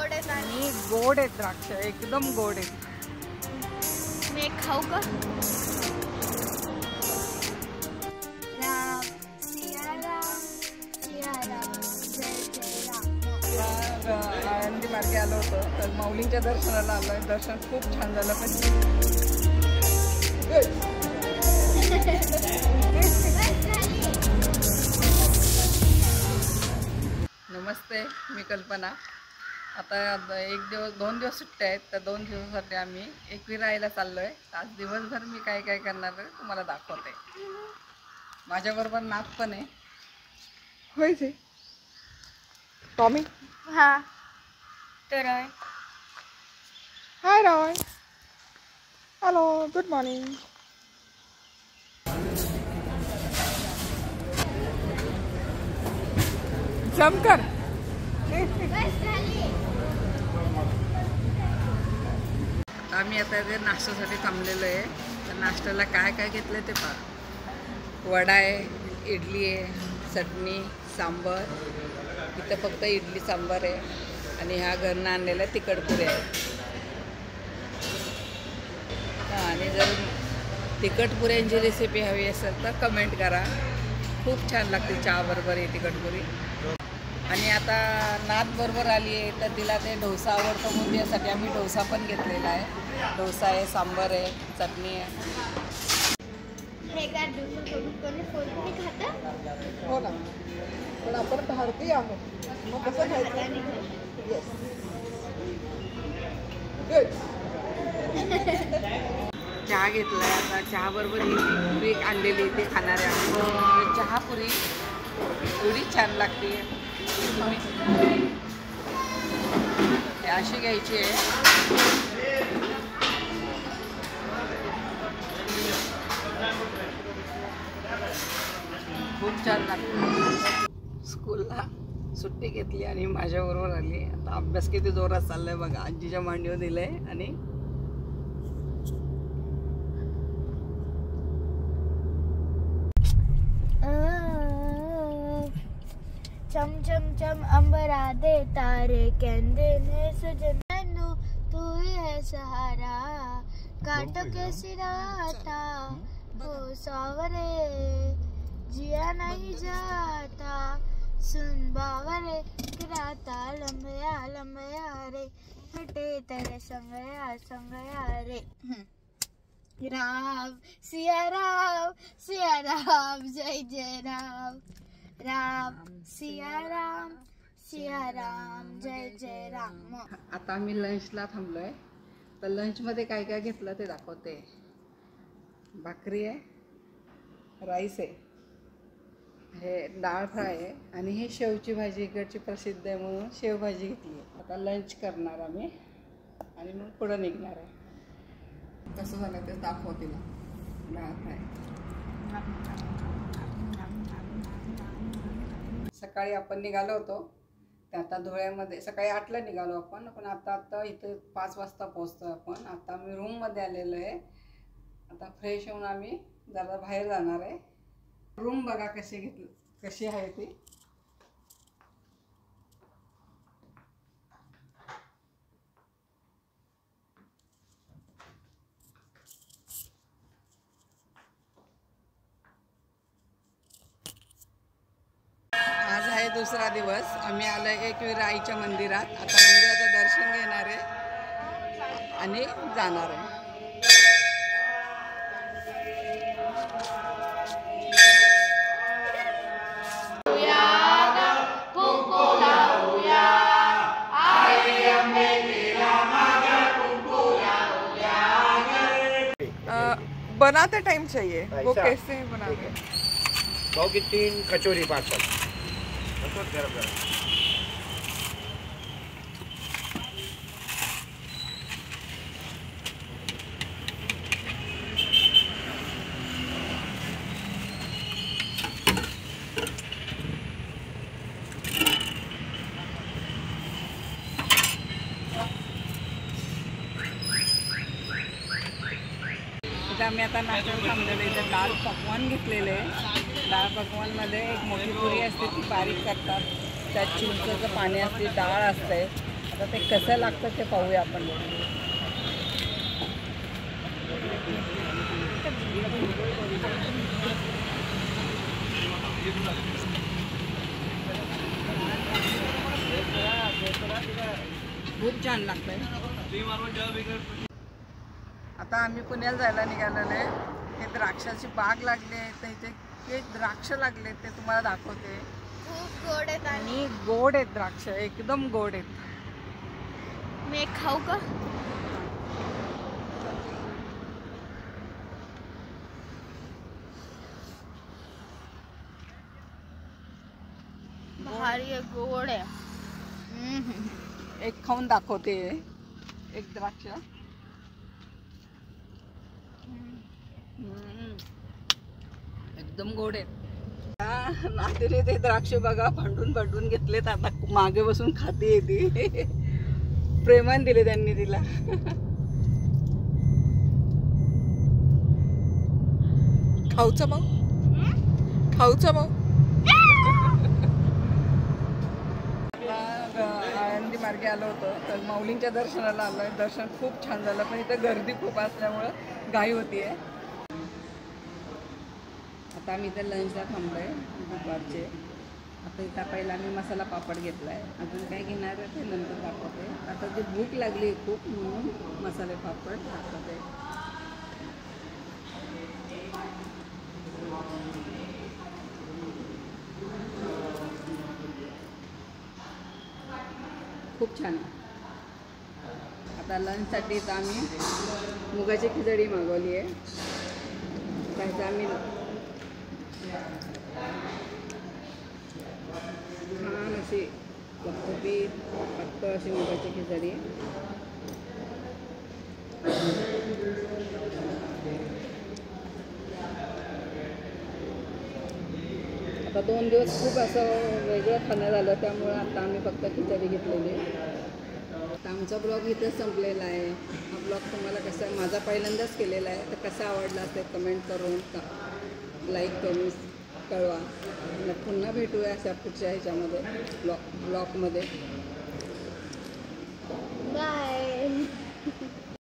गोड आहेत आणि गोड आहेत द्राक्ष, एकदम गोड आहेत. मी एक खाऊ का? राम सिया राम सिया राम जय जय राम. आळंदी मार्गे आलो होतो तर माऊलींच्या दर्शनाला आलोय. दर्शन खूप छान झालं. पण नमस्ते, मी कल्पना. आता 2 दिवस सुट्ट्या आहेत, तर 2 दिवसासाठी आम्ही एकविराईला चाललो आहे. आज दिवसभर मी काय काय करणार आहे तुम्हाला दाखवते. माझ्याबरोबर नाथ पण आहे. होय टॉमी. हा तर hi Roy. Hello, good morning. जमकर. आम्ही आता ते नाश्त्यासाठी थांबलेलो आहे. तर नाश्त्याला काय काय घेतलं ते पहा. वडा आहे, इडली आहे, चटणी, सांबार. इथं फक्त इडली सांबार आहे आणि ह्या घरनं आणलेल्या तिखटपुऱ्या आहेत. आणि जर तिखटपुऱ्यांची रेसिपी हवी असेल तर कमेंट करा. खूप छान लागते चहाबरोबर ही तिखटपुरी. आणि आता नाथ बरोबर आली आहे तर तिला ते डोसा आवडतो म्हणून त्यासाठी आम्ही डोसा पण घेतलेला आहे. डोसा आहे, सांबार आहे, चटणी आहे. हो ना, पण आपण भारतीय आहोत, मग कसं खायचं? Yes, good. चहा घेतलाय. आता चहाबरोबर ही पुरी आणलेली ते खाणारे आहोत. चहापुरी एवढी छान लागते. अशी घ्यायची आहे. खूप छान लागते. स्कूलला सुट्टी घेतली आणि माझ्याबरोबर आली. आता अभ्यास किती जोरात चाललाय बघा. आजीच्या मांडीवर दिलंय आणि चम चम चम अंबरा दे तारे कहते ने सजन तू ही है सहारा काटो के सिराता हो सावरे जिया नहीं जाता सुन बावरे किराता लंबया लंबया रे हटे तेरे संगया संगया रे. राम सिया राम जय जय राम. राम सिया राम जय जय राम. आता आम्ही लंचला थांबलोय. तर लंचमध्ये काय काय घेतलं ते दाखवते. भाकरी आहे, राईस आहे, हे डाळ फ्राय आहे आणि ही शेवची भाजी इकडची प्रसिद्ध आहे म्हणून शेवभाजी घेतली आहे. आता लंच करणार आम्ही आणि मग पुढं निघणार आहे. कसं झालं ते दाखव तिला. डाळ फ्राय. सकाळी आपण निघालो होतो ते आता धुळ्यामध्ये. सकाळी 8ला निघालो आपण, पण आता इथं 5 वाजता पोहोचतो आपण. आता आम्ही रूममध्ये आलेलो आहे. आता फ्रेश होऊन आम्ही जरा बाहेर जाणार आहे. रूम बघा कशी आहे ती. आज आहे दुसरा दिवस. आम्ही आलो एकविरा आईच्या मंदिरात. आता मंदिराचं दर्शन घेणार आहे आणि जाणार आहे. बनाते टाइम चाहिए वो कैसे बनाते? पाव की 3 कचौरी पार्सल. आम्ही आता नाश्त्याला थांबलेलो. इथं डाळ पकवान घेतलेले आहे. डाळ पकवानमध्ये एक मोठी पुरी असते ती बारीक करतात. त्यात चिंचेचं पाणी असते, डाळ असते. आता ते कसं लागतं ते पाहूया आपण. खूप छान लागतंय. आता आम्ही पुण्याला जायला निघालेलो आहे. हे द्राक्षाची बाग लागली आहे, तर इथे हे द्राक्ष लागले ते तुम्हाला दाखवते. खूप गोड आहेत आणि आणि गोड आहेत द्राक्ष, एकदम गोड आहेत. मी एक खाऊ का? भारी आहे, गोड आहे. एक खाऊन दाखवते. एक द्राक्ष एकदम गोड आहेत. नातीने ते द्राक्ष बघा भांडून भांडून घेतलेत. आता मागे बसून खाते येते. प्रेमान दिले त्यांनी तिला. खाऊचा भाऊ, खाऊचा भाऊ. आळंदी मार्गे आलो होतो तर माऊलींच्या दर्शनाला आलो आहे. दर्शन खूप छान झालं, पण इथं गर्दी खूप असल्यामुळं घाई होती आहे. आता आम्ही इथं लंचला थांबलो आहे दुपारचे. आता इथं पहिला मी मसाला पापड घेतला आहे. अजून काय घेणार आहे ते नंतर दाखवते. आता ती भूक लागली खूप म्हणून मसाले पापड दाखवते. खूप छान. आता लंचसाठी तर आम्ही मुगाची खिचडी मागवली आहे. त्याचं आम्ही छान अशी लपपीत पातळ अशी मुगाची खिचडी. आता 2 दिवस खूप असं वेगळं खाणं झालं, त्यामुळे आता आम्ही फक्त खिचडी घेतलेली. आता आमचा ब्लॉग इथंच संपलेला आहे. हा ब्लॉग तुम्हाला कसा, माझा पहिल्यांदाच केलेला आहे, तर कसा आवडला असेल कमेंट करून लाईक करून कळवा. आणि पुन्हा भेटूया अशा पुढच्या ह्याच्यामध्ये ब्लॉगमध्ये. बाय.